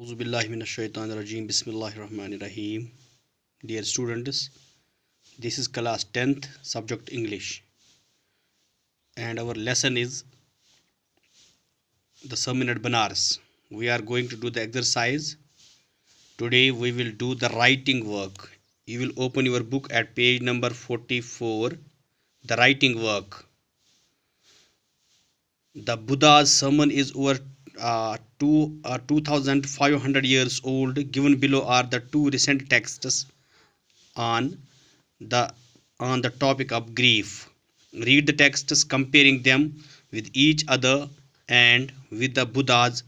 Auzubillahiminash-shaytanir-rajim. Bismillahir-rahmanir-rahim. Dear students, this is class 10th, subject English, and our lesson is the sermon at Banaras. We are going to do the exercise. Today we will do the writing work. You will open your book at page number 44, the writing work. The Buddha's sermon is over 2500 years old. Given below are the two recent texts on the topic of grief. Read the texts, comparing them with each other and with the Buddha's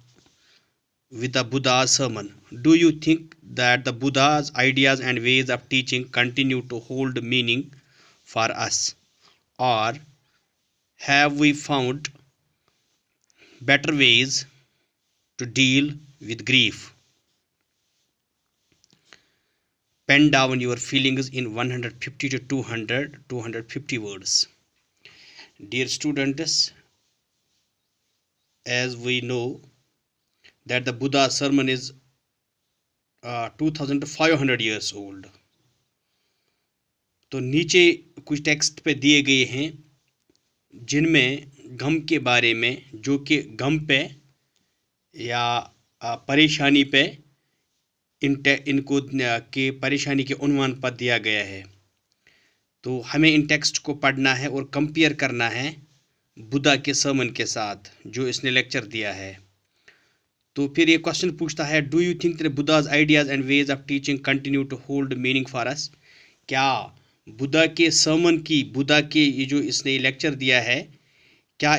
sermon. Do you think that the Buddha's ideas and ways of teaching continue to hold meaning for us, or have we found better ways to deal with grief? Pen down your feelings in 150 to 250 words. Dear students, as we know that the Buddha's sermon is 2500 years old, तो नीचे कुछ text पे दिए गए हैं जिनमें गम के बारे में, जो कि गम पे या परेशानी पे इनको के परेशानी के उन्वान पर दिया गया है। तो हमें इन टेक्स्ट को पढ़ना है और कंपेयर करना है बुद्धा के सर्मन के साथ जो इसने लेक्चर दिया है। तो फिर ये क्वेश्चन पूछता है, do you think that Buddha's ideas and ways of teaching continue to hold meaning for us? क्या बुद्धा के सर्मन की, बुद्धा के ये जो इसने लेक्चर दिया है, क्या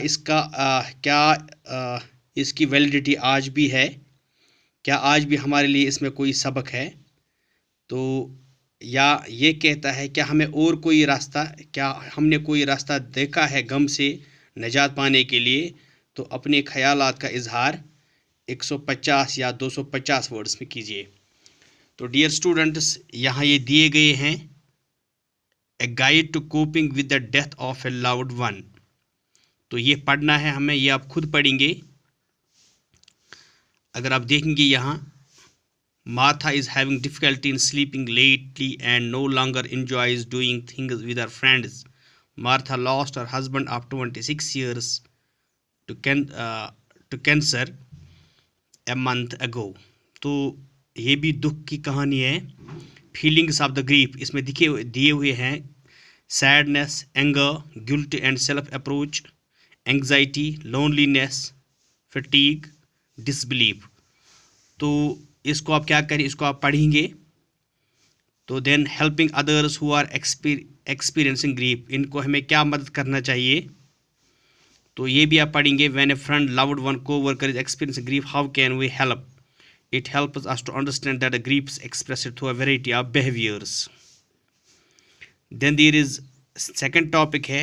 इसकी वैलिडिटी आज भी है? क्या आज भी हमारे लिए इसमें कोई सबक है? तो या ये कहता है क्या हमें और कोई रास्ता, क्या हमने कोई रास्ता देखा है गम से निजात पाने के लिए? तो अपने ख्यालात का इजहार 150 या 250 वर्ड्स में कीजिए। तो डियर स्टूडेंट्स, यहाँ ये दिए गए हैं, a guide to coping with the death of a loved one. तो ये पढ़ना है हमें, ये आप खुद पढ़ेंगे। अगर आप देखेंगे यहाँ, Martha is having difficulty in sleeping lately and no longer enjoys doing things with her friends. Martha lost her husband of 26 years to cancer a month ago. तो ये भी दुख की कहानी है। फीलिंग्स ऑफ द ग्रीफ इसमें दिए हुए हैं, sadness, anger, guilt and self approach, anxiety, loneliness, fatigue, disbelief. तो इसको आप क्या करें, इसको आप पढ़ेंगे। तो then helping others who are experiencing grief, इनको हमें क्या मदद करना चाहिए? तो ये भी आप पढ़ेंगे। When a friend, loved one, coworker is experiencing grief, how can we help? It helps us to understand that the grief is expressed through a variety of behaviors. Then there is second topic है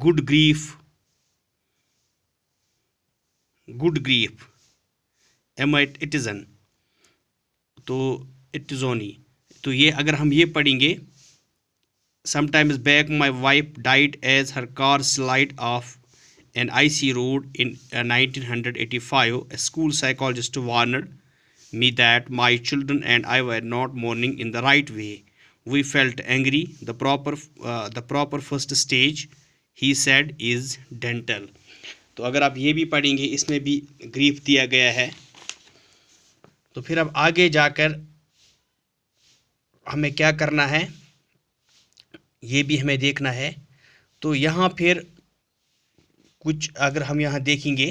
good grief. Good grief. It is an. तो it is only. तो ये अगर हम ये पढ़ेंगे, sometimes back my wife died as her car slid off an icy road in 1985. A school psychologist warned me that my children and I were not mourning in the right way. We felt angry. The proper first stage, he said, is dental. तो अगर आप ये भी पढ़ेंगे, इसमें भी grief दिया गया है। तो फिर अब आगे जाकर हमें क्या करना है, ये भी हमें देखना है। तो यहाँ फिर कुछ अगर हम यहाँ देखेंगे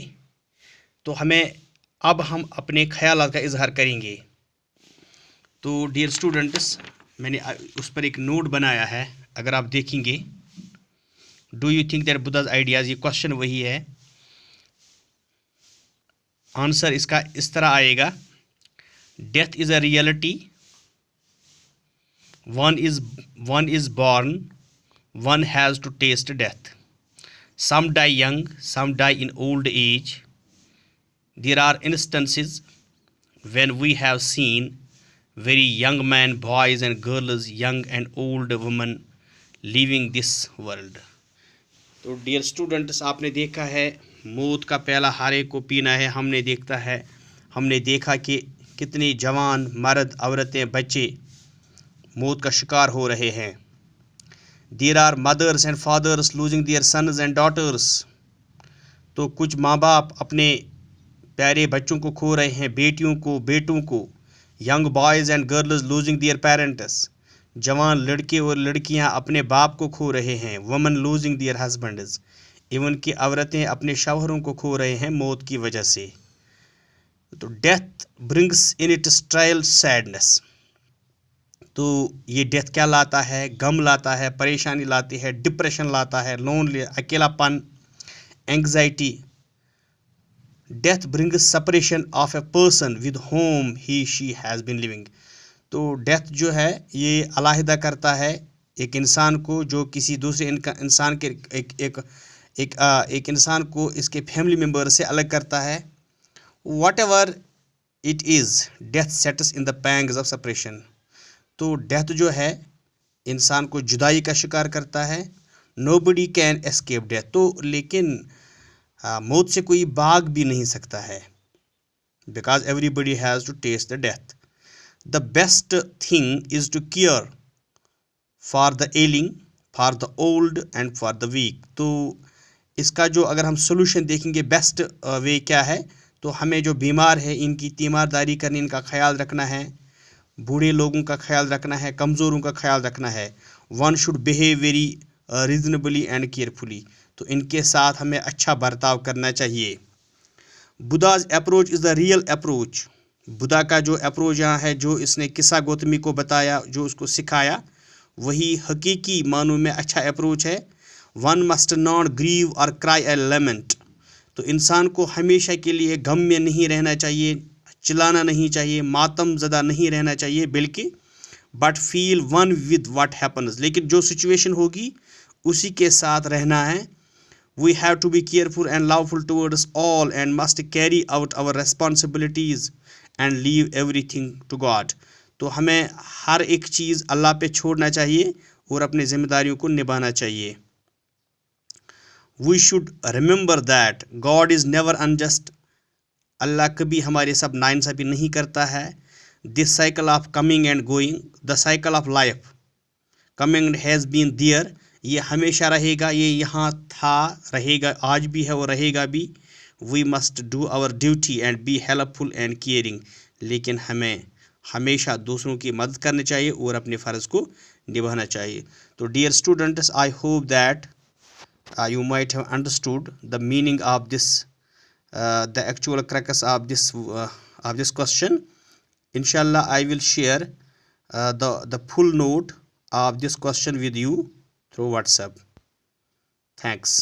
तो हमें अब हम अपने ख्यालात का इजहार करेंगे। तो डियर स्टूडेंट्स, मैंने उस पर एक नोट बनाया है, अगर आप देखेंगे, do you think that Buddha's ideas, ये क्वेश्चन वही है। आंसर इसका इस तरह आएगा, death is a reality, one is born, one has to taste death. Some die young, some die in old age. There are instances when we have seen very young men, boys and girls, young and old women leaving this world. तो dear students, आपने देखा है मौत का प्याला हर एक को पीना है। हमने देखा है हमने देखा कि कितने जवान मर्द, औरतें, बच्चे मौत का शिकार हो रहे हैं। There are mothers and fathers losing their sons and daughters. तो कुछ माँ बाप अपने प्यारे बच्चों को खो रहे हैं, बेटियों को, बेटों को। Young boys and girls losing their parents. जवान लड़के और लड़कियां अपने बाप को खो रहे हैं। Women losing their husbands. Even की औरतें अपने शौहरों को खो रहे हैं मौत की वजह से। तो death brings in its trial sadness. तो ये डेथ क्या लाता है? गम लाता है, परेशानी लाती है, डिप्रेशन लाता है, लोनली, अकेलापन, anxiety. Death brings separation of a person with home he she has been living. तो डेथ जो है ये अलहदा करता है एक इंसान को जो किसी दूसरे इंसान के एक इंसान को इसके फैमिली मेम्बर से अलग करता है। What ever it is, death sets in the pangs of separation. तो डेथ जो है इंसान को जुदाई का शिकार करता है। Nobody can escape death. तो लेकिन मौत से कोई भाग भी नहीं सकता है, because everybody has to taste the death. The best thing is to care for the ailing, for the old and for the weak. तो इसका जो अगर हम सोल्यूशन देखेंगे, बेस्ट वे क्या है, तो हमें जो बीमार है इनकी तीमारदारी करनी, इनका ख्याल रखना है, बूढ़े लोगों का ख्याल रखना है, कमज़ोरों का ख्याल रखना है। One should behave very reasonably and carefully. तो इनके साथ हमें अच्छा बर्ताव करना चाहिए। Buddha's approach is the real approach. Buddha का जो अप्रोच यहाँ है, जो इसने किस्सा गौतमी को बताया, जो उसको सिखाया, वही हकीकी मानों में अच्छा अप्रोच है। वन मस्ट नॉट ग्रीव और क्राई ए लेमेंट। तो इंसान को हमेशा के लिए गम में नहीं रहना चाहिए, चिल्लाना नहीं चाहिए, मातम ज़दा नहीं रहना चाहिए, बल्कि but feel one with what happens. लेकिन जो सिचुएशन होगी उसी के साथ रहना है। We have to be careful and loveful towards all and must carry out our responsibilities and leave everything to God. तो हमें हर एक चीज़ अल्लाह पे छोड़ना चाहिए और अपनी जिम्मेदारियों को निभाना चाहिए। We should remember that God is never unjust. Allah कभी हमारे सब नाइंसाफ़ी नहीं करता है। This cycle of coming and going, the cycle of life, coming has been there, ये हमेशा रहेगा, ये यहाँ था, रहेगा, आज भी है और रहेगा भी। We must do our duty and be helpful and caring. लेकिन हमें हमेशा दूसरों की मदद करनी चाहिए और अपने फ़र्ज़ को निभाना चाहिए। तो dear students, I hope that you might have understood the meaning of this, the actual crux of this question. Inshallah, I will share the full note of this question with you through WhatsApp. Thanks.